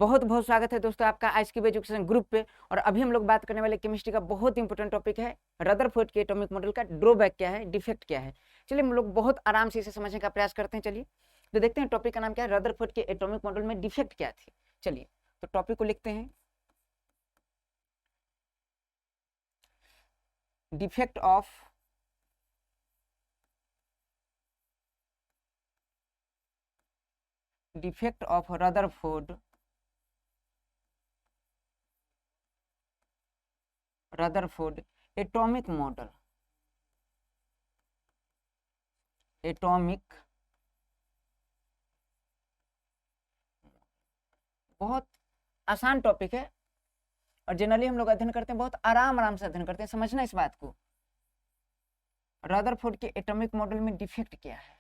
बहुत बहुत स्वागत है दोस्तों आपका आज की एजुकेशन ग्रुप पे। और अभी हम लोग बात करने वाले केमिस्ट्री का बहुत इंपॉर्टेंट टॉपिक है रदरफोर्ड के एटॉमिक मॉडल का ड्रॉबैक क्या है, डिफेक्ट क्या है। चलिए हम लोग बहुत आराम से इसे समझने का प्रयास करते हैं। चलिए तो देखते हैं टॉपिक का नाम क्या है, रदरफोर्ड के एटॉमिक मॉडल में डिफेक्ट क्या थी। चलिए तो टॉपिक को लिखते हैं, defect of Rutherford atomic model. बहुत आसान टॉपिक है और जनरली हम लोग अध्ययन करते हैं, बहुत आराम से अध्ययन करते हैं। समझना इस बात को, रदरफोर्ड के एटॉमिक मॉडल में डिफेक्ट क्या है।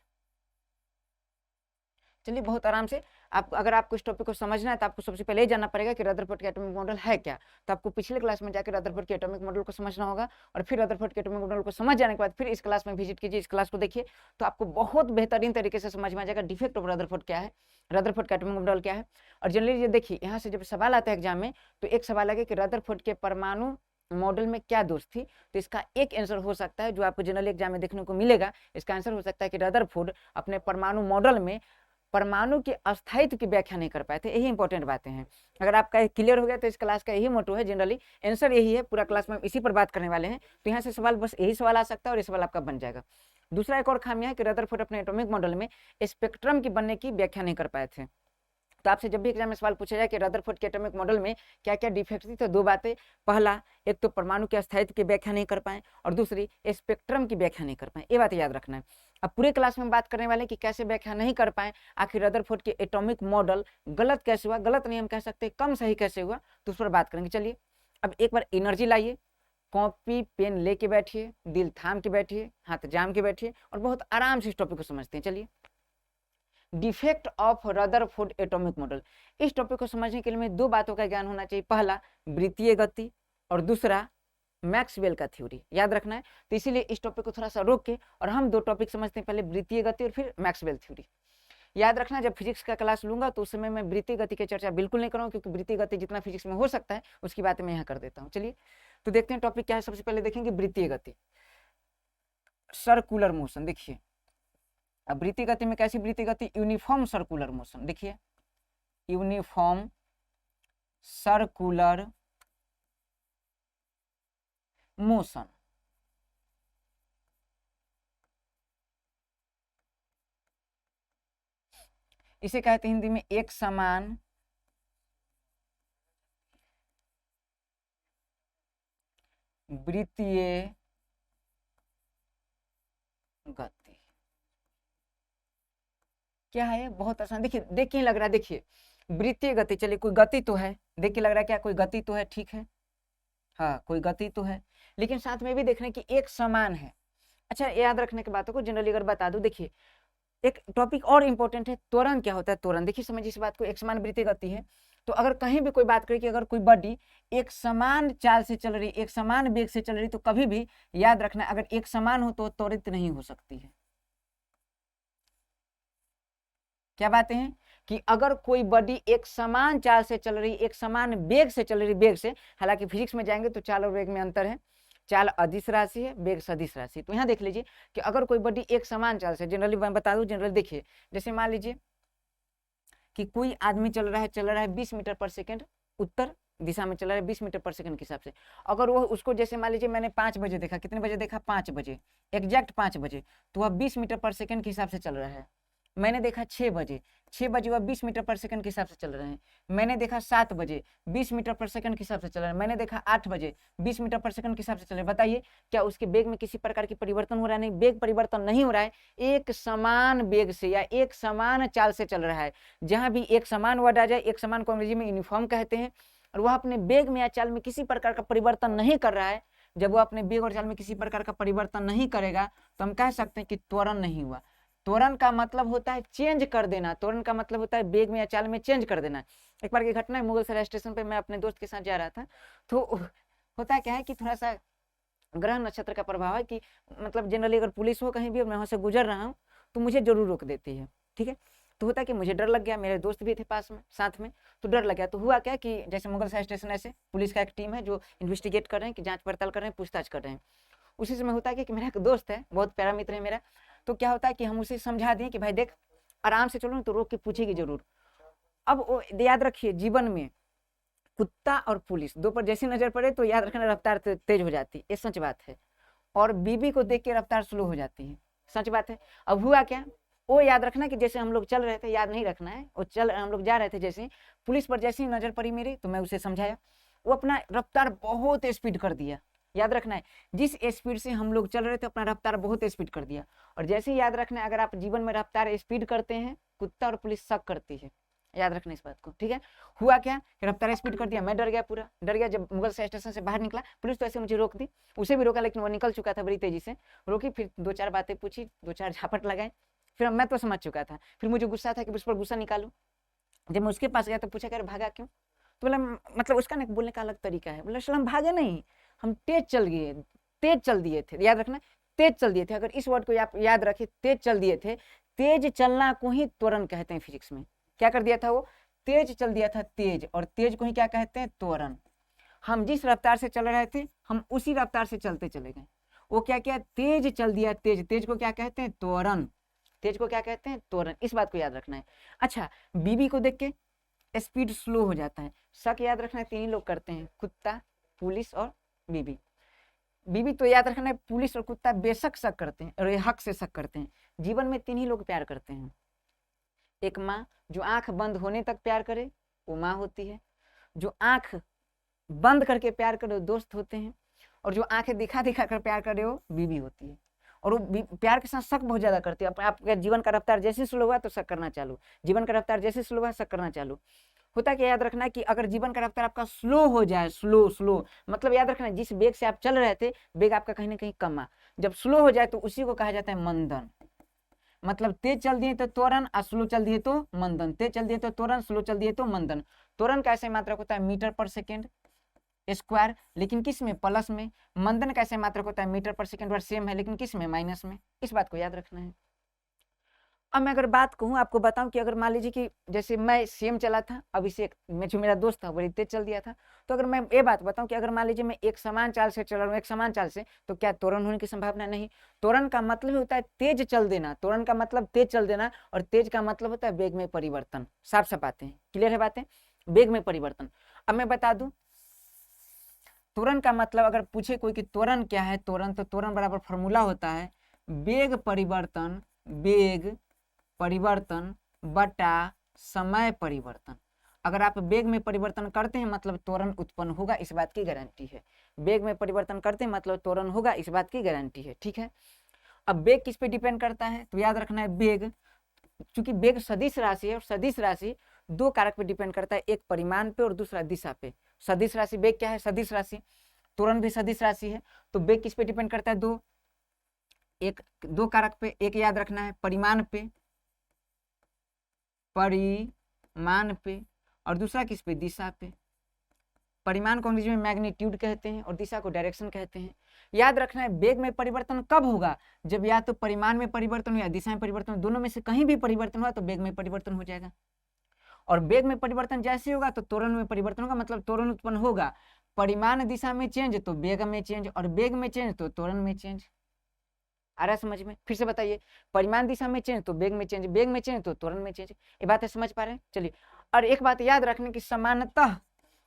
चलिए बहुत आराम से अगर आपको इस टॉपिक को समझना है तो आपको सबसे पहले ही जानना पड़ेगा कि रदरफोर्ड के एटॉमिक मॉडल है क्या। तो आपको पिछले क्लास में जाकर रदरफोर्ड के एटॉमिक मॉडल को समझना होगा और फिर रदरफोर्ड के एटॉमिक मॉडल को समझ जाने के बाद फिर इस क्लास में विजिट कीजिए, इस क्लास को देखिए, तो आपको बहुत बेहतरीन तरीके से समझ में आ जाएगा डिफेक्ट ऑफ रदरफोर्ड क्या है, रदरफोर्ड का एटॉमिक मॉडल क्या है। और जनरली ये देखिए, यहाँ से जब सवाल आता है एग्जाम में तो एक सवाल है कि रदरफोर्ड के परमाणु मॉडल में क्या दोष थी। तो इसका एक आंसर हो सकता है जो आपको जनरली एग्जाम में देखने को मिलेगा। इसका आंसर हो सकता है कि रदरफोर्ड अपने परमाणु मॉडल में परमाणु के अस्थायित्व की व्याख्या नहीं कर पाए थे। यही इंपॉर्टेंट बातें हैं। अगर आपका क्लियर हो गया तो इस क्लास का यही मोटो है, जनरली आंसर यही है। पूरा क्लास में हम इसी पर बात करने वाले हैं। तो यहाँ से सवाल बस यही सवाल आ सकता है और ये सवाल आपका बन जाएगा। दूसरा एक और खामियां है कि रदरफोर्ड अपने एटॉमिक मॉडल में स्पेक्ट्रम की बनने की व्याख्या नहीं कर पाए थे। तो आपसे जब भी एग्जाम में सवाल पूछा जाए कि रदरफोर्ड के एटॉमिक मॉडल में क्या क्या डिफेक्ट थी, तो दो बातें, पहला एक तो परमाणु के अस्थायित्व की व्याख्या नहीं कर पाए और दूसरी स्पेक्ट्रम की व्याख्या नहीं कर पाए। ये बात याद रखना है। अब पूरे क्लास में बात करने वाले कि कैसे व्याख्या नहीं कर पाए, आखिर रदरफोर्ड के एटॉमिक मॉडल गलत कैसे हुआ, गलत नहीं हम कह सकते, कम सही कैसे हुआ, तो उस पर बात करेंगे। चलिए अब एक बार एनर्जी लाइए, कॉपी पेन लेके बैठिए, दिल थाम के बैठिए, हाथ जाम के बैठिए और बहुत आराम से इस टॉपिक को समझते हैं। चलिए, defect of Rutherford atomic model. इस टॉपिक को समझने के लिए में दो बातों का ज्ञान होना चाहिए, पहला वृत्तीय गति और दूसरा मैक्सवेल का थ्योरी। याद रखना है। तो इसीलिए इस टॉपिक को थोड़ा सा रोक के और हम दो टॉपिक समझते हैं, पहले वृत्तीय गति और फिर मैक्सवेल थ्योरी। याद रखना, जब फिजिक्स का क्लास लूंगा तो उस समय मैं वृत्तीय गति की चर्चा बिल्कुल नहीं करूँगा, क्योंकि वृत्तीय गति जितना फिजिक्स में हो सकता है उसकी बातें मैं यहाँ कर देता हूँ। चलिए तो देखते हैं टॉपिक क्या है। सबसे पहले देखेंगे वृत्तीय गति, सर्कुलर मोशन। देखिए अब वृत्तीय गति में कैसी वृत्तीय गति, यूनिफॉर्म सर्कुलर मोशन। देखिए यूनिफॉर्म सर्कुलर मोशन, इसे कहते हैं हिंदी में एक समान वृत्तीय गति। क्या है, बहुत आसान। देखिए देखिए लग रहा है, देखिए वृत्तीय गति, चलिए कोई गति तो है, देखिए लग रहा है क्या कोई गति तो है, ठीक है, हाँ कोई गति तो है, लेकिन साथ में भी देख रहे हैं कि एक समान है। अच्छा याद रखने की बातों को जनरली अगर बता दूं, देखिए एक टॉपिक और इंपॉर्टेंट है, त्वरण क्या होता है, त्वरण। देखिए समझिए इस बात को, एक समान वृत्तीय गति है तो अगर कहीं भी कोई बात करें कि अगर कोई बॉडी एक समान चाल से चल रही, एक समान वेग से चल रही, तो कभी भी याद रखना अगर एक समान हो तो त्वरित नहीं हो सकती है। क्या बातें हैं कि अगर कोई बॉडी एक समान चाल से चल रही, एक समान वेग से चल रही, वेग से, हालांकि फिजिक्स में जाएंगे तो चाल और वेग में अंतर है, चाल अदिश राशि है, वेग सदिश राशि। तो यहाँ देख लीजिए कि अगर कोई बॉडी एक समान चाल से, जनरली मैं बता दूं, जनरली देखिए जैसे मान लीजिए कि कोई आदमी चल रहा है 20 मीटर पर सेकेंड उत्तर दिशा में चल रहा है 20 मीटर पर सेकंड के हिसाब से। अगर वो उसको जैसे मान लीजिए मैंने 5 बजे देखा, कितने बजे देखा, 5 बजे, एग्जैक्ट 5 बजे, तो वह 20 मीटर पर सेकंड के हिसाब से चल रहा है। मैंने देखा 6 बजे, 6 बजे वह 20 मीटर पर सेकंड के हिसाब से चल रहे हैं। मैंने देखा 7 बजे 20 मीटर पर सेकंड के हिसाब से चल रहे हैं। मैंने देखा 8 बजे 20 मीटर पर सेकंड के हिसाब से चल रहे हैं। बताइए क्या उसके वेग में किसी प्रकार की परिवर्तन हो रहा है? नहीं, वेग परिवर्तन नहीं हो रहा है, एक समान वेग से या एक समान चाल से चल रहा है। जहां भी एक समान वर्ड आ जाए, एक समान को अंग्रेजी में यूनिफॉर्म कहते हैं, और वह अपने वेग में या चाल में किसी प्रकार का परिवर्तन नहीं कर रहा है। जब वो अपने वेग और चाल में किसी प्रकार का परिवर्तन नहीं करेगा तो हम कह सकते हैं कि त्वरण नहीं हुआ। त्वरण का मतलब होता है चेंज कर देना, त्वरण का मतलब होता है वेग में या चाल में चेंज कर देना। एक बार की घटना है, मुगलसराय स्टेशन पे मैं अपने दोस्त के साथ जा रहा था, तो होता क्या है कि थोड़ा सा ग्रह नक्षत्र का प्रभाव है कि मतलब जनरली अगर पुलिस हो कहीं भी और मैं वहां से गुजर रहा हूँ तो मुझे जरूर रोक देती है, ठीक है। तो होता कि मुझे डर लग गया, मेरे दोस्त भी थे पास में साथ में, तो डर लग गया। तो हुआ क्या कि जैसे मुगल सराय स्टेशन ऐसे पुलिस का एक टीम है जो इन्वेस्टिगेट कर रहे हैं, कि जांच पड़ताल कर रहे हैं, पूछताछ कर रहे हैं। उसी समय होता है कि मेरा एक दोस्त है, बहुत प्यारा मित्र है मेरा, तो क्या होता है कि हम उसे समझा दिए कि भाई देख आराम से चलो, तो रोक के पूछेगी जरूर। अब याद रखिए जीवन में कुत्ता और पुलिस दो पर जैसी नजर पड़े तो याद रखना रफ्तार तेज हो जाती है, ये सच बात है। और बीबी को देख के रफ्तार स्लो हो जाती है, सच बात है। अब हुआ क्या, वो याद रखना कि जैसे हम लोग चल रहे थे, याद नहीं रखना है, वो हम लोग जा रहे थे, जैसे पुलिस पर जैसी नजर पड़ी मेरी तो मैं उसे समझाया, वो अपना रफ्तार बहुत स्पीड कर दिया। याद रखना है जिस स्पीड से हम लोग चल रहे थे अपना रफ्तार बहुत स्पीड कर दिया। और जैसे ही याद रखना है अगर आप जीवन में रफ्तार स्पीड करते हैं कुत्ता और पुलिस शक करती है, याद रखना इस बात को, ठीक है। हुआ क्या, रफ्तार स्पीड कर दिया, मैं डर गया, पूरा डर गया। जब मुगल स्टेशन से बाहर निकला पुलिस तो ऐसे मुझे रोक दी, उसे भी रोका, लेकिन वो निकल चुका था बड़ी तेजी से, रोकी, फिर दो चार बातें पूछी, दो चार झापट लगाए, फिर मैं तो समझ चुका था। फिर मुझे गुस्सा था कि उस पर गुस्सा निकालू। जब मैं उसके पास गया तो पूछा, भागा क्यों? तो बोला, मतलब उसका ना बोलने का अलग तरीका है, बोला हम भागे नहीं, हम तेज चल गए, तेज चल दिए थे। याद रखना तेज चल दिए थे, अगर इस वर्ड को आप याद रखे, तेज चल दिए थे। तेज चलना को ही त्वरण कहते हैं फिजिक्स में। क्या कर दिया था वो, तेज चल दिया था, तेज, और तेज को ही क्या कहते हैं, त्वरण। हम जिस रफ्तार से चल रहे थे हम उसी रफ्तार से चलते चले गए, वो क्या किया, तेज चल दिया, तेज, तेज को क्या कहते हैं, त्वरण, तेज को क्या कहते हैं, त्वरण, इस बात को याद रखना है। अच्छा, बीबी को देख के स्पीड स्लो हो जाता है, शक याद रखना है तीन ही लोग करते हैं, कुत्ता, पुलिस और बीबी। बीबी तो याद रखना है पुलिस और कुत्ता बेशक शक करते हैं और हक से शक करते हैं। जीवन में तीन ही लोग प्यार करते हैं, एक माँ जो आंख बंद होने तक प्यार करे वो माँ होती है, जो आंख बंद करके प्यार करे वो दोस्त होते हैं, और जो आंखें दिखा दिखा कर प्यार करे वो बीवी होती है। और वो प्यार के साथ शक बहुत ज्यादा करती है। आपका जीवन का रफ्तार जैसे स्लो हुआ तो शक करना चालू, जीवन का रफ्तार जैसे स्लो हुआ शक करना चालू होता है। क्या याद रखना कि अगर जीवन का रफ्तार आपका स्लो हो जाए, स्लो स्लो मतलब याद रखना जिस वेग से आप चल रहे थे वेग आपका कहीं ना कहीं कम, जब स्लो हो जाए तो उसी को कहा जाता है मंदन। मतलब तेज चल दिए तो त्वरण और स्लो चल दिए तो मंदन, तेज चल दिए तो त्वरण, स्लो चल दिए तो मंदन। त्वरण कैसे मात्रक होता है, मीटर पर सेकेंड स्क्वायर, लेकिन किस में, प्लस में। मंदन कैसे मात्रक होता है, मीटर पर सेकेंड वर्ड सेम है, लेकिन किस में, माइनस में। इस बात को याद रखना है। अब मैं अगर बात कहूँ आपको बताऊं कि अगर मान लीजिए कि जैसे मैं सेम चला था, अभिषेक में जो मेरा दोस्त था बड़ी तेज चल दिया था, तो अगर मैं ये बात बताऊं कि अगर मान लीजिए मैं एक समान चाल से चल रहा हूँ, एक समान चाल से, तो क्या त्वरण होने की संभावना नहीं। त्वरण का मतलब होता है तेज चल देना, त्वरण का मतलब तेज चल देना, और तेज का मतलब होता है वेग में परिवर्तन। साफ साफ बातें, क्लियर है बातें, वेग में परिवर्तन। अब मैं बता दूं त्वरण का मतलब, अगर पूछे कोई कि त्वरण क्या है, त्वरण तो त्वरण बराबर फॉर्मूला होता है वेग परिवर्तन, वेग परिवर्तन बटा समय परिवर्तन। अगर आप वेग में परिवर्तन करते हैं मतलब त्वरण उत्पन्न होगा, इस बात की गारंटी है। वेग में परिवर्तन करते हैं मतलब त्वरण होगा, इस बात की गारंटी है, ठीक है। अब वेग किस पे डिपेंड करता है, तो याद रखना है वेग, चूंकि वेग सदिश राशि है और सदिश राशि दो कारक पे डिपेंड करता है, एक परिमाण पे और दूसरा दिशा पे। सदिश राशि, वेग क्या है, सदिश राशि, त्वरण भी सदिश राशि है। तो वेग किस पे डिपेंड करता है, दो कारक पे, एक याद रखना है परिमाण पे, परिमाण पे, और दूसरा किस पे, दिशा पे। परिमाण को अंग्रेजी में मैग्नीट्यूड कहते हैं और दिशा को डायरेक्शन कहते हैं। याद रखना है वेग में परिवर्तन कब होगा, जब या तो परिमाण में परिवर्तन हो या दिशा में परिवर्तन हो, दोनों में से कहीं भी परिवर्तन हुआ तो वेग में परिवर्तन हो जाएगा। और वेग में परिवर्तन जैसे होगा तो त्वरण में परिवर्तन होगा, मतलब त्वरण उत्पन्न होगा। परिमाण दिशा में चेंज तो वेग में चेंज, और वेग में चेंज तो त्वरण में चेंज। आ रहा है समझ में, फिर से बताइए, परिमाण दिशा में चेंज तो वेग में चेंज, वेग में चेंज तो त्वरण में चेंज। ये बातें समझ पा रहे हैं, चलिए। और एक बात याद रखने की, समानतः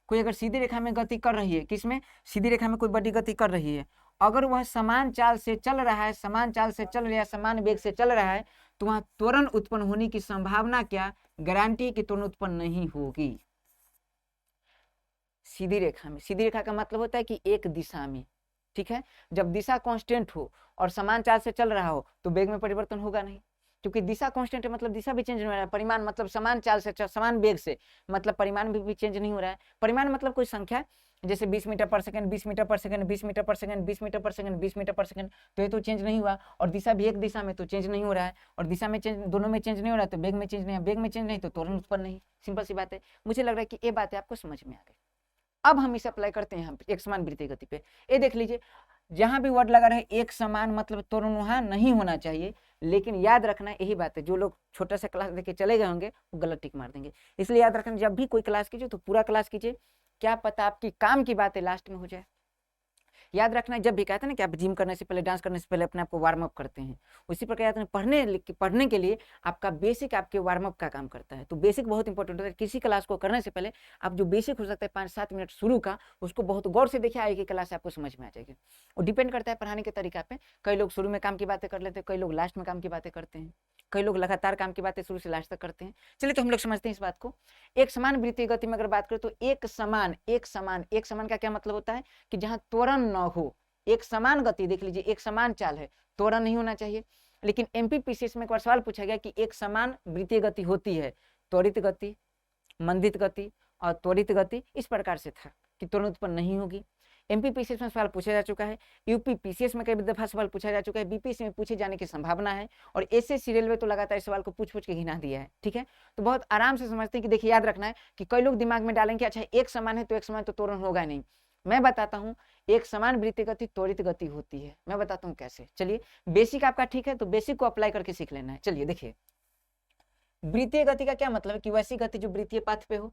कोई अगर सीधी रेखा में गति कर रही है, किसमें, सीधी रेखा में कोई बड़ी गति कर रही है, अगर वह समान चाल से चल रहा है, समान चाल से चल रहा है, समान वेग से चल रहा है, तो वहां त्वरण उत्पन्न होने की संभावना क्या, गारंटी की त्वरण उत्पन्न नहीं होगी। सीधी रेखा में, सीधी रेखा का मतलब होता है कि एक दिशा में, ठीक है। जब दिशा कांस्टेंट हो और समान चाल से चल रहा हो तो वेग में परिवर्तन होगा नहीं, क्योंकि दिशा कांस्टेंट है मतलब दिशा भी चेंज नहीं हो रहा है। परिमाण मतलब समान चाल से, समान वेग से, मतलब परिमाण भी चेंज नहीं हो रहा है। परिमाण मतलब कोई संख्या, जैसे 20 मीटर पर सेकंड, 20 मीटर पर सेकंड, 20 मीटर पर सेकंड, 20 मीटर पर सेकंड, 20 मीटर पर सेकंड, तो ये तो चेंज नहीं हुआ। और दिशा भी एक दिशा में तो चेंज नहीं हो रहा है, और दिशा में चेंज, दोनों में चेंज नहीं हो रहा है तो वेग में चेंज नहीं है, वेग में चेंज नहीं तो त्वरण उत्पन्न नहीं। सिंपल सी बात है। मुझे लग रहा है कि ये बातें आपको समझ में आ गई। अब हम इसे अप्लाई करते हैं यहाँ पे एक समान वृत्तीय गति पे। ये देख लीजिए, जहां भी वर्ड लगा रहे एक समान मतलब त्वरण वहां नहीं होना चाहिए। लेकिन याद रखना यही बात है, जो लोग छोटा सा क्लास देके चले गए होंगे वो गलत टिक मार देंगे। इसलिए याद रखना जब भी कोई क्लास कीजिए तो पूरा क्लास कीजिए, क्या पता आपकी काम की बातें लास्ट में हो जाए। याद रखना जब भी कहते हैं ना कि आप जिम करने से पहले, डांस करने से पहले अपने आप को वार्म अप करते हैं, उसी प्रकार याद रखना पढ़ने के लिए आपका बेसिक आपके वार्म अप का काम करता है। तो बेसिक बहुत इंपॉर्टेंट होता है। किसी क्लास को करने से पहले आप जो बेसिक हो सकता है 5-7 मिनट शुरू का, उसको बहुत गौर से देखिए, आगे की क्लास आपको समझ में आ जाएगी। और डिपेंड करता है पढ़ाने के तरीका पे, कई लोग शुरू में काम की बातें कर लेते हैं, कई लोग लास्ट में काम की बातें करते हैं, कई लोग लगातार काम की बातें शुरू से लास्ट तक करते हैं। चलिए तो हम लोग समझते हैं इस बात को। एक समान वृत्तीय गति में अगर बात करें तो एक समान का क्या मतलब होता है कि जहां त्वरण न हो, एक समान गति, देख लीजिए एक समान चाल है, त्वरण नहीं होना चाहिए। लेकिन एमपीपीसीएस में एक बार सवाल पूछा गया कि एक समान वृत्तीय गति होती है, त्वरित गति, मंदित गति और त्वरित गति, इस प्रकार से था कि त्वरण उत्पन्न नहीं होगी। एमपीपीसीएस में सवाल पूछा जा चुका है, यूपीपीसीएस में कई दफा सवाल पूछा जा चुका है, बीपीएससी में पूछे जाने की संभावना है, और एसएससी रेलवे तो लगातार इस सवाल को पूछ के घिना दिया है। ठीक है, तो बहुत आराम से समझते हैं कि देखिए याद रखना है कि कई लोग दिमाग में डालेंगे अच्छा एक समान है तो एक समान तो त्वरण होगा नहीं। मैं बताता हूं, एक समान वृत्तीय गति त्वरित गति होती है। मैं बताता हूं कैसे। चलिए, बेसिक आपका ठीक है तो बेसिक को अप्लाई करके सीख लेना है। चलिए देखिए, वृत्तीय गति का क्या मतलब है कि वैसी गति जो वृत्तीय पथ पे हो।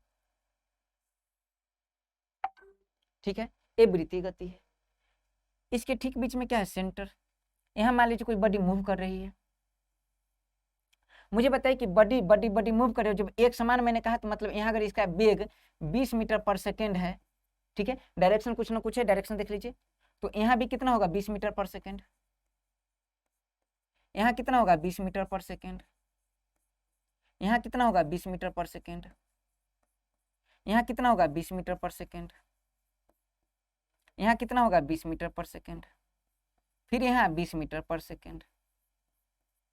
ठीक है, ये वृत्तीय गति है। इसके ठीक बीच में क्या है, सेंटर। यहां मान लीजिए कोई बॉडी मूव कर रही है, मुझे बताइए कि बॉडी बॉडी बॉडी मूव कर रही है, जब एक समान मैंने कहा तो मतलब यहाँ अगर इसका वेग 20 मीटर पर सेकेंड है, ठीक है, डायरेक्शन कुछ ना कुछ है, डायरेक्शन देख लीजिए, तो यहाँ भी कितना होगा 20 मीटर पर सेकेंड, यहाँ कितना होगा 20 मीटर पर सेकेंड, यहाँ कितना होगा 20 मीटर पर सेकेंड, यहाँ कितना होगा 20 मीटर पर सेकेंड, यहाँ कितना होगा 20 मीटर पर सेकेंड, फिर यहाँ 20 मीटर पर सेकेंड,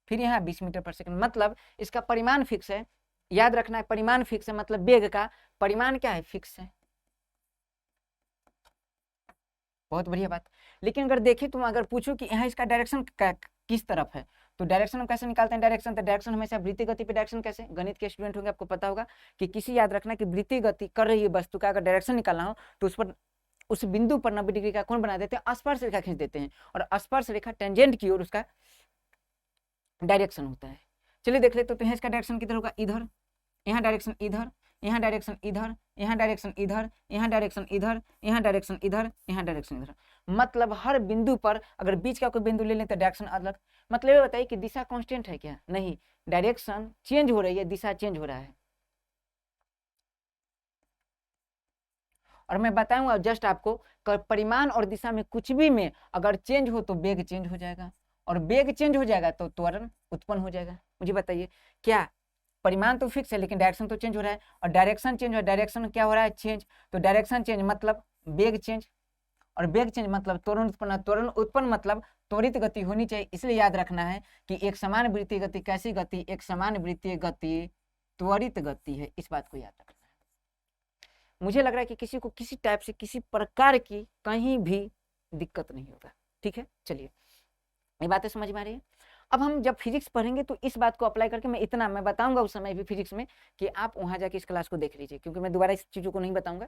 फिर यहाँ 20 मीटर पर सेकेंड। मतलब इसका परिमाण फिक्स है। याद रखना है परिमाण फिक्स है, मतलब वेग का परिमाण क्या है, फिक्स है। बहुत बढ़िया बात। लेकिन अगर देखें तुम अगर पूछो कि यहाँ इसका डायरेक्शन किस तरफ है, तो डायरेक्शन हम कैसे निकालते हैं, डायरेक्शन तो डायरेक्शन हमेशा वृत्तीय गति पे डायरेक्शन कैसे, गणित के स्टूडेंट होंगे आपको पता होगा कि किसी, याद रखना कि वृत्तीय गति कर रही है वस्तु का अगर डायरेक्शन निकालना हो तो उस पर, उस बिंदु पर 90 डिग्री का कोण बना देते हैं, स्पर्श रेखा खींच देते हैं, और स्पर्श रेखा टेंजेंट की ओर उसका डायरेक्शन होता है। चलिए देख लेते हैं इसका डायरेक्शन किधर होगा, इधर, यहाँ डायरेक्शन इधर, यहाँ डायरेक्शन इधर, यहाँ डायरेक्शन इधर, यहाँ डायरेक्शन इधर, यहाँ डायरेक्शन इधर, यहाँ डायरेक्शन इधर। मतलब हर बिंदु पर अगर बीच का कोई बिंदु ले लें तो डायरेक्शन अलग। मतलब ये बताइए कि दिशा कांस्टेंट है क्या, नहीं, डायरेक्शन चेंज हो रही है, दिशा चेंज हो रहा है। और मैं बताऊंगा जस्ट आपको, परिमाण और दिशा में कुछ भी में अगर चेंज हो तो वेग चेंज हो जाएगा, और वेग चेंज हो जाएगा तो त्वरण उत्पन्न हो जाएगा। मुझे बताइए, क्या परिमाण तो फिक्स है लेकिन डायरेक्शन तो चेंज हो रहा है, और डायरेक्शन चेंज हो, डायरेक्शन क्या हो रहा है, चेंज, तो डायरेक्शन चेंज मतलब वेग चेंज, और वेग चेंज मतलब त्वरण उत्पन्न, त्वरण उत्पन्न मतलब त्वरित गति होनी चाहिए। इसलिए याद रखना है कि एक समान वृत्तीय गति कैसी गति, एक समान वृत्तीय गति त्वरित गति है, इस बात को याद रखना है। मुझे लग रहा है कि किसी को किसी टाइप से किसी प्रकार की कहीं भी दिक्कत नहीं होगा। ठीक है, चलिए ये बातें समझ में आ रही है। अब हम जब फिजिक्स पढ़ेंगे तो इस बात को अप्लाई करके मैं बताऊंगा उस समय भी फिजिक्स में कि आप वहां जाके इस क्लास को देख लीजिए, क्योंकि मैं दोबारा इस चीजों को नहीं बताऊंगा।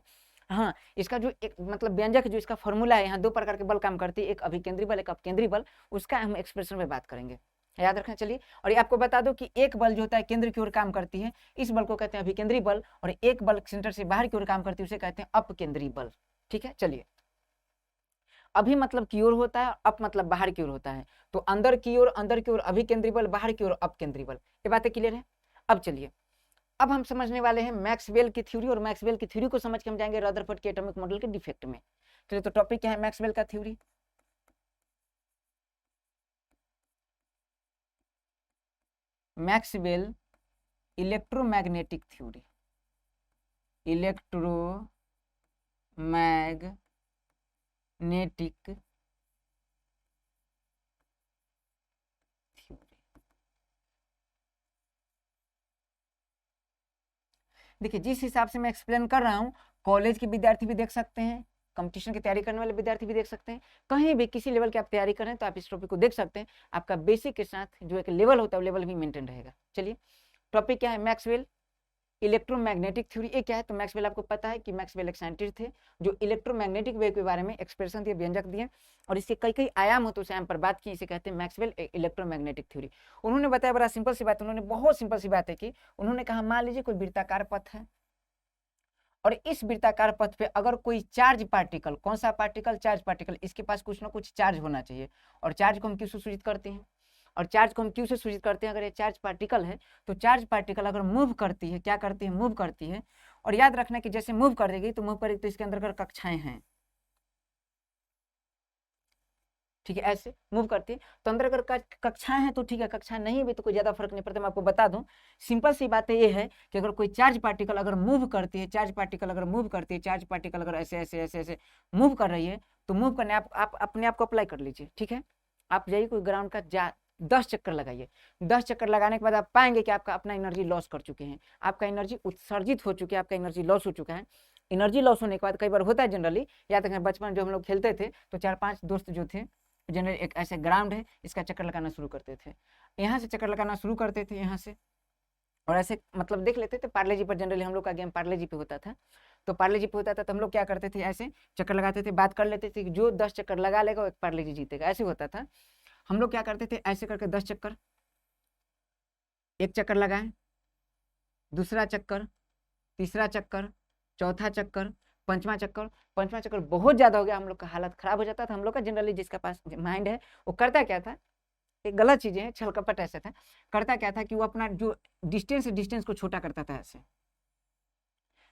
हाँ, इसका जो एक मतलब व्यंजक जो इसका फॉर्मूला है, यहाँ 2 प्रकार के बल काम करती है, एक अभिकेंद्री बल, एक अपकेंद्री बल, उसका हम एक्सप्रेशन में बात करेंगे, याद रखना। चलिए, और ये आपको बता दो कि एक बल जो होता है केंद्र की ओर काम करती है, इस बल को कहते हैं अभिकेंद्री बल, और एक बल सेंटर से बाहर की ओर काम करती है उसे कहते हैं अपकेंद्री बल। ठीक है, चलिए, अभी मतलब की ओर होता है, अप मतलब बाहर की ओर होता है, तो अंदर की ओर अभिकेंद्री बल, बाहर की ओर अपकेंद्री बल। ये बातें क्लियर है। अब चलिए, अब हम समझने वाले हैं मैक्सवेल की थ्योरी, और मैक्सवेल की थ्योरी को समझ के हम जाएंगे रदरफोर्ड के एटॉमिक मॉडल के डिफेक्ट में। चलिए, तो टॉपिक क्या है, मैक्सवेल का theory. Maxwell electromagnetic theory, electromagnetic theory. देखिए, जिस हिसाब से मैं एक्सप्लेन कर रहा हूँ, कॉलेज के विद्यार्थी भी देख सकते हैं, कंपटीशन की तैयारी करने वाले विद्यार्थी भी देख सकते हैं, कहीं भी किसी लेवल की आप तैयारी कर रहे हैं तो आप इस टॉपिक को देख सकते हैं। आपका बेसिक के साथ जो एक लेवल होता है वो लेवल भी मेंटेन रहेगा। चलिए, टॉपिक क्या है, मैक्सवेल इलेक्ट्रोमैग्नेटिक थ्योरी ये क्या है? तो मैक्सवेल आपको पता है कि मैक्सवेल एक साइंटिस्ट थे जो इलेक्ट्रोमैग्नेटिक वेव के बारे में एक्सप्रेशन दिए, व्यंजक दिए, और इसके कई कई आयाम होते हैं पर बात की, इसे कहते हैं मैक्सवेल इलेक्ट्रोमैग्नेटिक थ्योरी। उन्होंने बताया बड़ा सिंपल सी बात, उन्होंने बहुत सिंपल सी बात है कि उन्होंने कहा मान लीजिए कोई वृत्ताकार पथ है और इस वृत्ताकार पथ पे अगर कोई चार्ज पार्टिकल, कौन सा पार्टिकल? चार्ज पार्टिकल, इसके पास कुछ ना कुछ चार्ज होना चाहिए। और चार्ज को हम किससे सूचित करते हैं? और चार्ज को हम क्यों से सूचित करते हैं? अगर ये चार्ज पार्टिकल है तो चार्ज पार्टिकल अगर मूव करती है, क्या करती है? मूव करती है। और याद रखना कि जैसे मूव करेगी तो मूव करेगी तो इसके अंदर अगर कक्षाएं हैं, ठीक है, ऐसे मूव करती है तो अंदर अगर कक्षाएं हैं तो ठीक है, कक्षाएं नहीं भी तो कोई ज्यादा फर्क नहीं पड़ता। मैं आपको बता दूं, सिंपल सी बात ये है कि अगर कोई चार्ज पार्टिकल अगर मूव करती है, चार्ज पार्टिकल अगर मूव करती है, चार्ज पार्टिकल अगर ऐसे ऐसे ऐसे ऐसे मूव कर रही है, तो मूव करने आप अपने आप को अप्लाई कर लीजिए, ठीक है। आप जाइए कोई ग्राउंड का 10 चक्कर लगाइए। 10 चक्कर लगाने के बाद आप पाएंगे कि आपका अपना एनर्जी लॉस कर चुके हैं, आपका एनर्जी उत्सर्जित हो चुकी है, आपका एनर्जी लॉस हो चुका है। एनर्जी लॉस होने के बाद कई बार होता है जनरली, याद रखें बचपन जो हम लोग खेलते थे तो 4-5 दोस्त जो थे जनरली एक ऐसे ग्राउंड है, इसका चक्कर लगाना शुरू करते थे, यहाँ से चक्कर लगाना शुरू करते थे यहाँ से, और ऐसे मतलब देख लेते थे। पार्ले जी पर जनरली हम लोग का गेम पार्ले जी पे होता था, तो पार्ले जी पे होता था तो हम लोग क्या करते थे, ऐसे चक्कर लगाते थे, बात कर लेते थे कि जो 10 चक्कर लगा लेगा वो एक पार्ले जी जीतेगा, ऐसे होता था। हम लोग क्या करते थे, ऐसे करके 10 चक्कर, एक चक्कर लगाए, दूसरा चक्कर, तीसरा चक्कर, चौथा चक्कर, पांचवा चक्कर। पांचवा चक्कर बहुत ज्यादा हो गया, हम लोग का हालत खराब हो जाता था। हम लोग का जनरली जिसका पास माइंड है वो करता क्या था, एक गलत चीजें है, छल कपट ऐसे था, करता क्या था कि वो अपना जो डिस्टेंस को छोटा करता था, ऐसे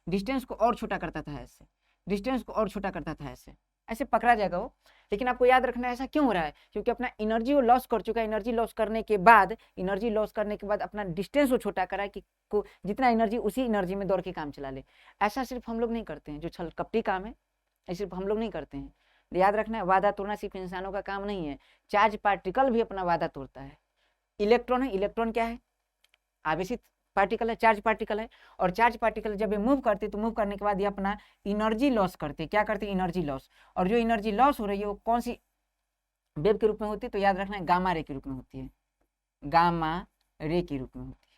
डिस्टेंस को और छोटा करता था, ऐसे डिस्टेंस को और छोटा करता था, ऐसे ऐसे पकड़ा जाएगा वो। लेकिन आपको याद रखना है ऐसा क्यों हो रहा है, क्योंकि अपना एनर्जी वो लॉस कर चुका है। एनर्जी लॉस करने के बाद, एनर्जी लॉस करने के बाद अपना डिस्टेंस वो छोटा करा है कि को जितना एनर्जी उसी एनर्जी में दौड़ के काम चला ले। ऐसा सिर्फ हम लोग नहीं करते हैं, जो छल कपटी काम है ये सिर्फ हम लोग नहीं करते हैं। याद रखना है वादा तोड़ना सिर्फ इंसानों का काम नहीं है, चार्ज पार्टिकल भी अपना वादा तोड़ता है। इलेक्ट्रॉन है, इलेक्ट्रॉन क्या है? आवेशित पार्टिकल है, चार्ज पार्टिकल है। और चार्ज पार्टिकल जब ये मूव करते तो मूव करने के बाद ये अपना एनर्जी लॉस करते, क्या करते? Energy loss. और जो एनर्जी लॉस हो रही है वो कौन सी वेव के रूप में होती है? तो याद रखना है गामा रे के रूप में होती है, गामा रे के रूप में होती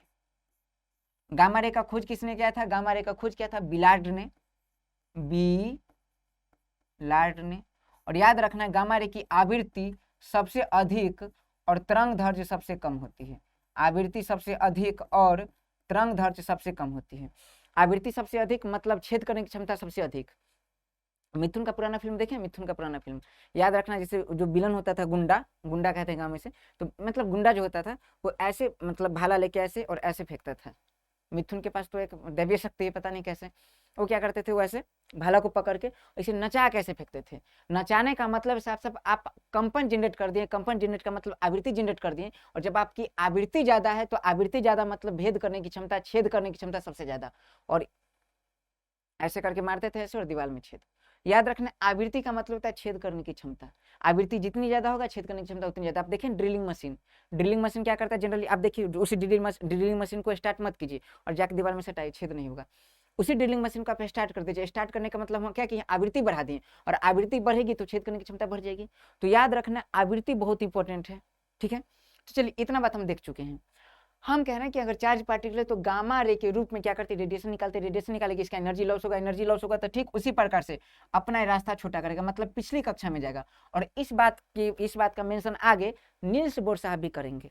है। गामा रे का खोज किसने किया था? गामा रे का खोज किया था बिलार्ड ने, बिलार्ड ने। और याद रखना है गामा रे की आवृत्ति सबसे अधिक और तरंग दैर्घ्य सबसे कम होती है। आवृत्ति सबसे अधिक और तरंग दैर्घ्य सबसे कम होती है। आवृत्ति सबसे अधिक मतलब छेद करने की क्षमता सबसे अधिक। मिथुन का पुराना फिल्म देखें, मिथुन का पुराना फिल्म याद रखना, जैसे जो विलन होता था गुंडा, गुंडा कहते हैं गाँव में से, तो मतलब गुंडा जो होता था वो ऐसे मतलब भाला लेके ऐसे और ऐसे फेंकता था। मिथुन के पास तो एक दैवीय शक्ति है, पता नहीं कैसे वो क्या करते थे, वो ऐसे भाला को पकड़ के इसे नचा कैसे फेंकते थे। नचाने का मतलब साफ साफ आप कंपन जनरेट कर दिए, कंपन जनरेट का मतलब आवृत्ति जनरेट कर दिए। और जब आपकी आवृत्ति ज्यादा है तो आवृत्ति ज्यादा मतलब भेद करने की क्षमता, छेद करने की क्षमता सबसे ज्यादा। और ऐसे करके मारते थे ऐसे और दीवार में छेद। याद रखना आवृत्ति का मतलब होता है छेद करने की क्षमता। आवृत्ति जितनी ज्यादा होगा छेद करने की क्षमता उतनी ज्यादा। आप देखें ड्रिलिंग मशीन, ड्रिलिंग मशीन क्या करता है जनरली, आप देखिए उसी ड्रिलिंग मशीन को स्टार्ट मत कीजिए और जाके दीवार में सटाइए, छेद नहीं होगा। उसी ड्रिलिंग मशीन को आप स्टार्ट कर दीजिए। स्टार्ट करने का मतलब हम क्या कि आवृत्ति बढ़ा दिए, और आवृत्ति बढ़ेगी तो छेद करने की क्षमता बढ़ जाएगी। तो याद रखना आवृत्ति बहुत इंपॉर्टेंट है, ठीक है। तो चलिए इतना बात हम देख चुके हैं। हम कह रहे हैं कि अगर चार्ज पार्टिकल है तो गामा रे के रूप में क्या करते, रेडिएशन निकालते, रेडिएशन निकालेगी, इसका एनर्जी लॉस होगा, एनर्जी लॉस होगा तो ठीक उसी प्रकार से अपना रास्ता छोटा करेगा, मतलब पिछली कक्षा में जाएगा। और इस बात का मेंशन आगे नील्स बोर साहब भी करेंगे।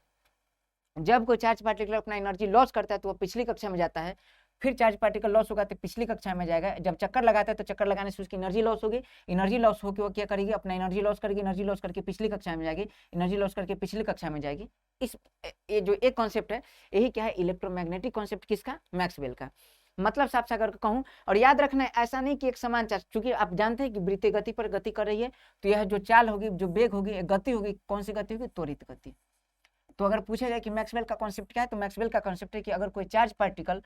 जब कोई चार्ज पार्टिकल अपना एनर्जी लॉस करता है तो वो पिछली कक्षा में जाता है, फिर चार्ज पार्टिकल लॉस होगा तो पिछली कक्षा में जाएगा। जब चक्कर लगाता है तो चक्कर लगाने से उसकी एनर्जी लॉस होगी, एनर्जी लॉस होकर वो क्या करेगी, अपना एनर्जी लॉस करेगी, एनर्जी लॉस करके पिछली कक्षा में जाएगी, एनर्जी लॉस करके पिछली कक्षा में जाएगी। इस ये जो एक कॉन्सेप्ट है यही क्या है, इलेक्ट्रोमैग्नेटिक कॉन्सेप्ट, किसका? मैक्सवेल का। मतलब साफ साफ करके कहूं, और याद रखना है ऐसा नहीं कि एक समान चार्ज, क्योंकि आप जानते हैं कि वृत्तीय गति पर गति कर रही है तो यह जो चाल होगी, जो वेग होगी, गति होगी, कौन सी गति होगी? त्वरित गति। तो अगर पूछा जाए कि मैक्सवेल का कॉन्सेप्ट क्या है, तो मैक्सवेल का कॉन्सेप्ट है कि अगर कोई चार्ज पार्टिकल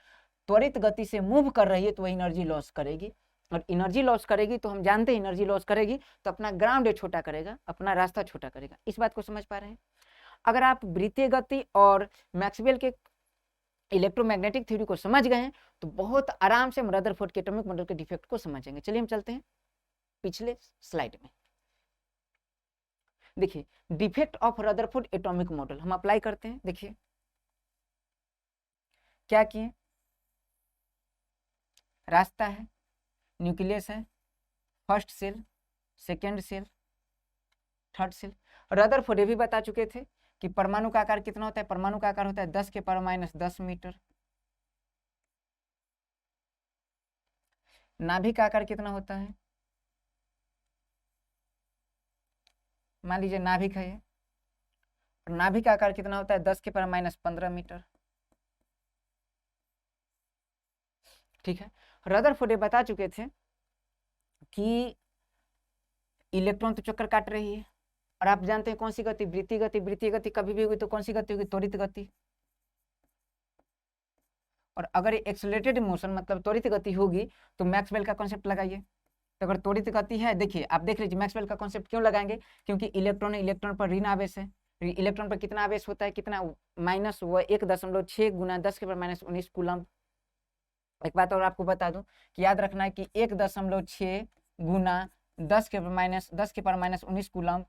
त्वरित गति से मूव कर रही है तो वह एनर्जी लॉस करेगी, और एनर्जी लॉस करेगी तो हम जानते हैं एनर्जी लॉस करेगी तो अपना ग्राउंड छोटा करेगा, अपना रास्ता छोटा करेगा। इस बात को समझ पा रहे हैं? अगर आप वृत्तीय गति और मैक्सवेल के इलेक्ट्रोमैग्नेटिक थ्योरी को समझ गए हैं तो बहुत आराम से हम रदरफोर्ड के एटॉमिक मॉडल के डिफेक्ट को समझेंगे। चलिए हम चलते हैं पिछले स्लाइड में। देखिए defect of Rutherford atomic model हम अप्लाई करते हैं। देखिए क्या किए, रास्ता है, न्यूक्लियस है, first shell, second shell, third shell. Rutherford ये भी बता चुके थे कि परमाणु का आकार कितना होता है, परमाणु का आकार होता है 10 के पावर माइनस 10 मीटर। नाभिक का आकार कितना होता है, मान लीजिए नाभिक है ये, नाभिक का आकार कितना होता है 10 के पावर माइनस 15 मीटर। ठीक है, रदरफोर्ड ये बता चुके थे कि इलेक्ट्रॉन तो चक्कर काट रही है, और आप जानते हैं कौन सी गति, वृत्तीय गति। वृत्तीय गति कभी भी होगी तो कौन सी गति होगी, त्वरित गति। और अगर एक्सेलरेटेड मोशन मतलब त्वरित गति होगी तो मैक्सवेल का कॉन्सेप्ट लगाइए। तो अगर त्वरित गति है, देखिए आप देख लीजिए मैक्सवेल का कॉन्सेप्ट क्यों लगाएंगे, क्योंकि इलेक्ट्रॉन इलेक्ट्रॉन पर ऋण आवेश है। इलेक्ट्रॉन पर कितना आवेश होता है, कितना, माइनस 1.6 गुना 10 के पावर माइनस 19 कूलम। एक बात और आपको बता दूं कि याद रखना है कि 1.6 गुना 10 के पावर माइनस 19 कूलम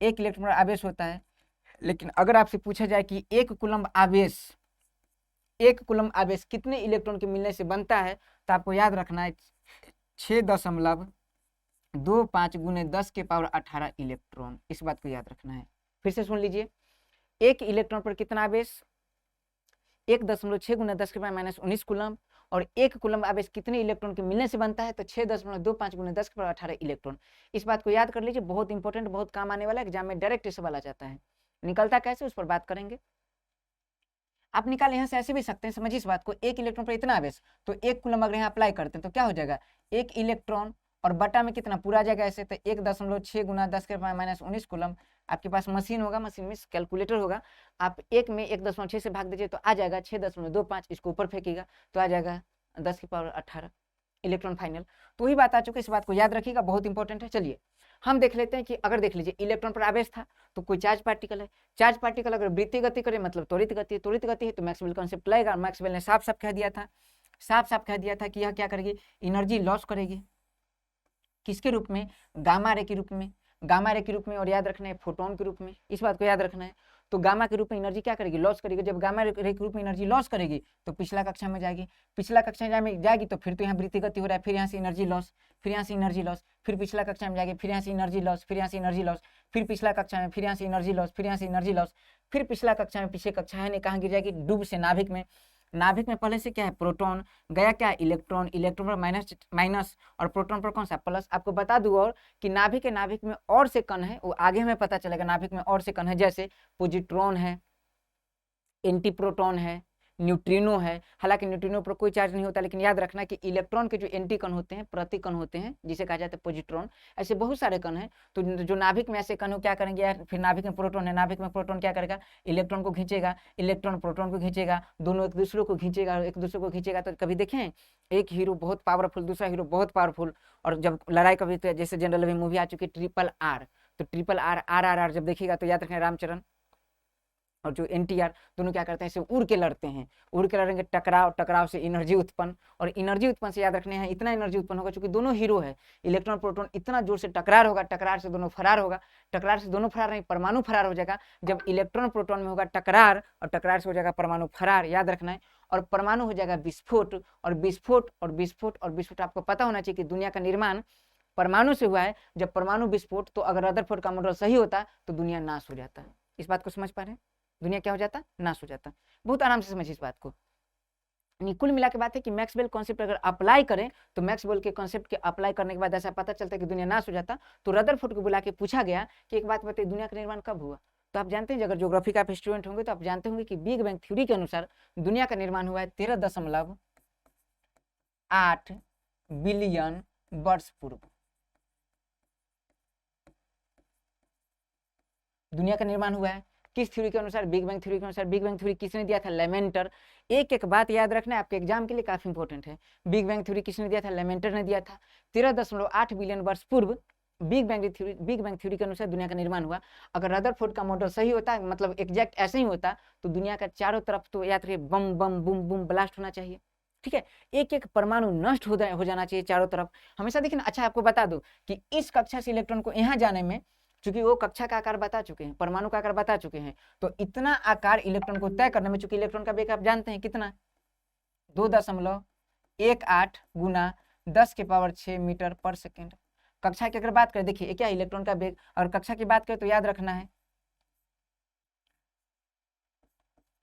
एक इलेक्ट्रॉन पर आवेश होता है। लेकिन अगर आपसे पूछा जाए कि एक कूलम आवेश कितने इलेक्ट्रॉन के मिलने से बनता है, तो आपको याद रखना है 6.25 गुने 10 के पावर 18 इलेक्ट्रॉन। इस बात को याद रखना है। फिर से सुन लीजिए, एक इलेक्ट्रॉन पर कितना आवेश, 1.6 गुना 10 के पावर माइनस 19 कूलम, और एक कूलम आवेश कितने इलेक्ट्रॉन के मिलने से बनता है, तो 6.25 गुना 10 के पावर 18 इलेक्ट्रॉन। इस बात को याद कर लीजिए, बहुत इंपॉर्टेंट, बहुत काम आने वाला है, एग्जाम में डायरेक्ट सवाल आ जाता है। निकलता कैसे उस पर बात करेंगे। आप निकाल यहाँ से ऐसे भी सकते हैं, समझिए इस बात को, एक इलेक्ट्रॉन पर इतना आवेश, तो एक कूलम अगर यहाँ अप्लाई करते हैं तो क्या हो जाएगा, एक इलेक्ट्रॉन और बटा में कितना पूरा जाएगा ऐसे, तो 1.6 गुना 10 के पावर माइनस 19 कूलम। आपके पास मशीन होगा, मशीन में कैलकुलेटर होगा, आप एक में 1.6 से भाग दीजिए तो आ जाएगा 6.25, इसको ऊपर फेंकिएगा तो आ जाएगा 10 की पावर 18 इलेक्ट्रॉन फाइनल। तो वही बात आ चुकी है, इस बात को याद रखिएगा, बहुत इंपॉर्टेंट है। चलिए हम देख लेते हैं कि अगर देख लीजिए इलेक्ट्रॉन पर आवेश था तो कोई चार्ज पार्टिकल है, चार्ज पार्टिकल अगर वृत्तीय गति करे मतलब त्वरित गति है, त्वरित गति है तो मैक्सवेल कॉन्सेप्ट लगेगा। मैक्सवेल ने साफ साफ कह दिया था कि यह क्या करेगी, एनर्जी लॉस करेगी, किसके रूप में, गामा रे के रूप में, गामा रे के रूप में, और याद रखना है फोटोन के रूप में। इस बात को याद रखना है। तो गामा के रूप में एनर्जी क्या करेगी, लॉस करेगी। जब गामा रे के रूप में एनर्जी लॉस करेगी तो पिछला कक्षा में जाएगी, पिछला कक्षा में जाएगी तो फिर तो यहाँ वृत्तीय गति हो रहा है, फिर यहाँ से एनर्जी लॉस, फिर यहाँ से एनर्जी लॉस, फिर पिछला कक्षा में जाएगी, फिर यहाँ से एनर्जी लॉस, फिर यहाँ से एनर्जी लॉस, फिर पिछला कक्षा में, फिर यहाँ से एनर्जी लॉस, फिर यहाँ से एनर्जी लॉस, फिर पिछला कक्षा में, पीछे कक्षा है नहीं कहाँ गिर जाएगी, डूब से नाभिक में। नाभिक में पहले से क्या है, प्रोटॉन, गया क्या, इलेक्ट्रॉन, इलेक्ट्रॉन पर माइनस और प्रोटॉन पर कौन सा, प्लस। आपको बता दूं और कि नाभिक में और से कण है, वो आगे हमें पता चलेगा, नाभिक में और से कण है, जैसे पॉजिट्रॉन है, एंटी प्रोटॉन है, न्यूट्रिनो है। हालांकि न्यूट्रिनो पर कोई चार्ज नहीं होता, लेकिन याद रखना कि इलेक्ट्रॉन के जो एंटी कण होते हैं, प्रति कण होते हैं, जिसे कहा जाता है पॉजिट्रॉन, ऐसे बहुत सारे कण हैं। तो जो नाभिक में ऐसे कण हो क्या करेंगे यार, फिर नाभिक में प्रोटॉन है, नाभिक में प्रोटॉन क्या करेगा, इलेक्ट्रॉन को खींचेगा, इलेक्ट्रॉन प्रोटॉन को खींचेगा, दोनों एक दूसरे को खींचेगा। तो कभी देखें एक हीरो बहुत पावरफुल, दूसरा हीरो बहुत पावरफुल, और जब लड़ाई कभी, तो जैसे जनरल अभी मूवी आ चुकी है RRR, तो RRR जब देखिएगा तो याद रखें रामचरण और जो NTR दोनों क्या करते हैं, इसे उड़ के लड़ते हैं, उड़ के लड़ेंगे, टकराव से एनर्जी उत्पन्न, और एनर्जी उत्पन्न से याद रखने हैं इतना एनर्जी उत्पन्न होगा क्योंकि दोनों हीरो है, इलेक्ट्रॉन प्रोटॉन, इतना जोर से टकरार होगा, टकरार से दोनों फरार होगा, टकरार से दोनों फरार नहीं, परमाणु फरार हो जाएगा। जब इलेक्ट्रॉन प्रोटॉन में होगा टकरार और टकरार से हो जाएगा परमाणु फरार, याद रखना है, और परमाणु हो जाएगा विस्फोट, और विस्फोट आपको पता होना चाहिए कि दुनिया का निर्माण परमाणु से हुआ है। जब परमाणु विस्फोट, तो अगर रदरफोर्ड का मॉडल सही होता तो दुनिया नाश हो जाता। इस बात को समझ पा रहे हैं, दुनिया क्या हो जाता, नाश हो जाता। बहुत आराम से समझिए इस बात को। कुल मिला के बात है कि मैक्सवेल कॉन्सेप्ट अगर अप्लाई करें तो मैक्सवेल के कॉन्सेप्ट के अप्लाई करने के बाद ऐसा पता चलता है कि दुनिया नाश हो जाता। तो रदरफोर्ड को बुला के पूछा गया कि एक बात बताइए, दुनिया का निर्माण कब हुआ। तो आप जानते हैं, अगर ज्योग्राफी का आप स्टूडेंट होंगे तो आप जानते होंगे कि बिग बैंग थ्योरी के अनुसार दुनिया का निर्माण हुआ है 13.8 बिलियन वर्ष पूर्व। दुनिया का निर्माण हुआ है किस थ्योरी के अनुसार, बिग बैंग थ्योरी के अनुसार। बिग बैंग थ्योरी किसने दिया था, लेमेंटर। एक बात याद रखना है, आपके एग्जाम के लिए काफी इंपॉर्टेंट है। बिग बैंग थ्योरी किसने दिया था, लेमेंटर ने दिया था। 13.8 बिलियन वर्ष पूर्व बिग बैंग थ्योरी के अनुसार दुनिया का निर्माण हुआ। अगर रदरफोर्ड का मॉडल सही होता, मतलब एग्जैक्ट ऐसे ही होता, तो दुनिया का चारों तरफ तो याद रखिए बम बम बुम बुम ब्लास्ट होना चाहिए। ठीक है, एक परमाणु नष्ट हो जाना चाहिए चारों तरफ हमेशा। देखिए ना, अच्छा आपको बता दो कि इस कक्षा से इलेक्ट्रॉन को यहाँ जाने में, चूंकि वो कक्षा का आकार बता चुके हैं, परमाणु का आकार बता चुके हैं, तो इतना आकार इलेक्ट्रॉन को तय करने में, चूंकि इलेक्ट्रॉन का वेग आप जानते हैं कितना, 2.1 18 गुना 10⁶ मीटर पर सेकेंड। कक्षा की अगर बात करें, देखिए ये क्या इलेक्ट्रॉन का वेग, और कक्षा की बात करें तो याद रखना है,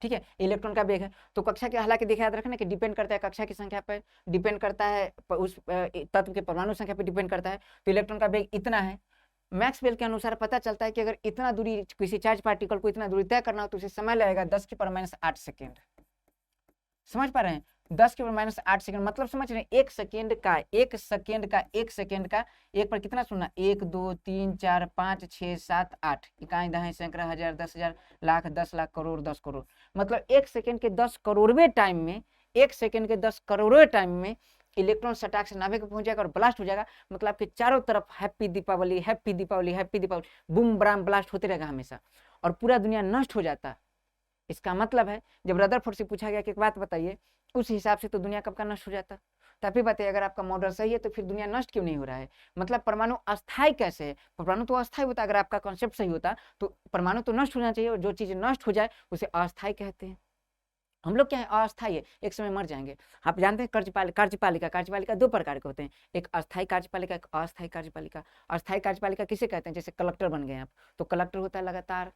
ठीक है, इलेक्ट्रॉन का वेग है। तो कक्षा के, हालांकि देखिए याद रखना कि डिपेंड करता है कक्षा की संख्या पर, डिपेंड करता है उस तत्व के परमाणु संख्या पर डिपेंड करता है। तो इलेक्ट्रॉन का वेग इतना है। मैक्सवेल के अनुसार पता चलता है कि अगर इतना दूरी किसी चार्ज पार्टिकल को इतना दूरी तय करना हो तो उसे समय लगेगा 10⁻⁸ सेकेंड। समझ पा रहे हैं? 10⁻⁸ सेकेंड मतलब समझ रहे हैं, एक सेकेंड का एक पर कितना सुनना, 1 2 3 4 5 6 7 8 इकाई दहाई सैकड़ा हजार 10,000 लाख 10 लाख करोड़ 10 करोड़, मतलब एक सेकेंड के 10 करोड़वें टाइम में, एक सेकेंड के 10 करोड़वें टाइम में इलेक्ट्रॉन सटाक से नाभिक पहुंच जाएगा और ब्लास्ट हो जाएगा। मतलब आपके चारों तरफ happy Deepawali happy Deepawali happy Deepawali boom ब्राम ब्लास्ट होते रहेगा हमेशा, और पूरा दुनिया नष्ट हो जाता। इसका मतलब है जब रदरफोर्ड से पूछा गया कि एक बात बताइए, उस हिसाब से तो दुनिया कब का नष्ट हो जाता। तो आप ही बताइए, अगर आपका मॉडल सही है तो फिर दुनिया नष्ट क्यों नहीं हो रहा है? मतलब परमाणु अस्थायी कैसे है? परमाणु तो अस्थायी होता, अगर आपका कॉन्सेप्ट सही होता तो परमाणु तो नष्ट होना चाहिए, और जो चीज नष्ट हो जाए उसे अस्थायी कहते हैं। हम लोग क्या है, अस्थायी है, एक समय मर जाएंगे। आप जानते हैं कार्यपालिका 2 प्रकार के होते हैं, एक अस्थायी कार्यपालिका, एक अस्थायी कार्यपालिका। अस्थायी कार्यपालिका किसे कहते हैं? जैसे कलेक्टर बन गए आप, तो कलेक्टर होता है लगातार,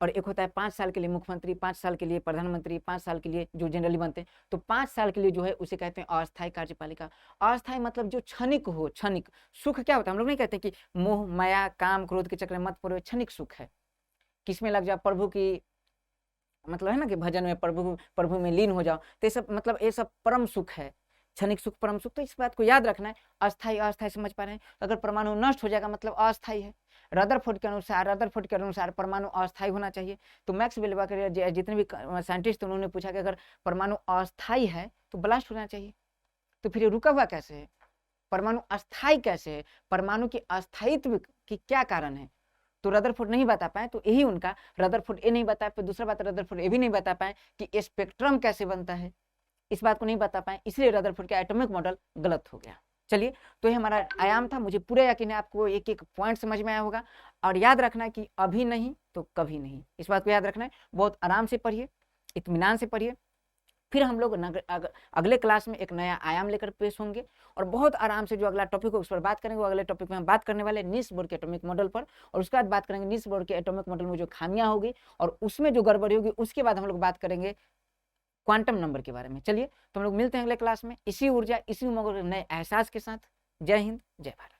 और एक होता है 5 साल के लिए मुख्यमंत्री, 5 साल के लिए प्रधानमंत्री, 5 साल के लिए जो जनरली बनते हैं, तो 5 साल के लिए जो है उसे कहते हैं अस्थायी कार्यपालिका। अस्थायी मतलब जो क्षणिक हो, क्षणिक सुख क्या होता है, हम लोग नहीं कहते कि मोह माया काम क्रोध के चक्कर में मत पड़ो, क्षणिक सुख है, किसमें लग जाओ, प्रभु की, मतलब है ना कि भजन में प्रभु में लीन हो जाओ, तो ये सब मतलब ये सब परम सुख है, क्षणिक सुख परम सुख। तो इस बात को याद रखना है, अस्थायी अस्थायी समझ पा रहे हैं? अगर परमाणु नष्ट हो जाएगा मतलब अस्थायी है। रदरफोर्ड के अनुसार परमाणु अस्थायी होना चाहिए। तो मैक्सवेल वगैरह जितने भी साइंटिस्ट उन्होंने पूछा कि अगर परमाणु अस्थायी है तो ब्लास्ट होना चाहिए, तो फिर ये रुका हुआ कैसे है? परमाणु अस्थायी कैसे है? परमाणु के अस्थायित्व की क्या कारण है? तो रदरफोर्ड नहीं बता पाए, तो यही उनका, रदरफोर्ड ये नहीं बता पाए, दूसरा बात रदरफोर्ड ये भी नहीं बता पाए कि स्पेक्ट्रम कैसे बनता है, इस बात को नहीं बता पाए, इसलिए रदरफोर्ड का एटॉमिक मॉडल गलत हो गया। चलिए, तो ये हमारा आयाम था। मुझे पूरा यकीन है आपको एक एक पॉइंट समझ में आया होगा, और याद रखना है कि अभी नहीं तो कभी नहीं, इस बात को याद रखना है। बहुत आराम से पढ़िए, इत्मीनान से पढ़िए, फिर हम लोग अगले क्लास में एक नया आयाम लेकर पेश होंगे, और बहुत आराम से जो अगला टॉपिक हो उस पर बात करेंगे। वो अगले टॉपिक में हम बात करने वाले नील्स बोर के एटॉमिक मॉडल पर, और उसके बाद बात करेंगे नील्स बोर के एटॉमिक मॉडल में जो खामियां होगी और उसमें जो गड़बड़ी होगी, उसके बाद हम लोग बात करेंगे क्वांटम नंबर के बारे में। चलिए, तो हम लोग मिलते हैं अगले क्लास में, इसी ऊर्जा इसी उमंग और नए एहसास के साथ। जय हिंद, जय भारत।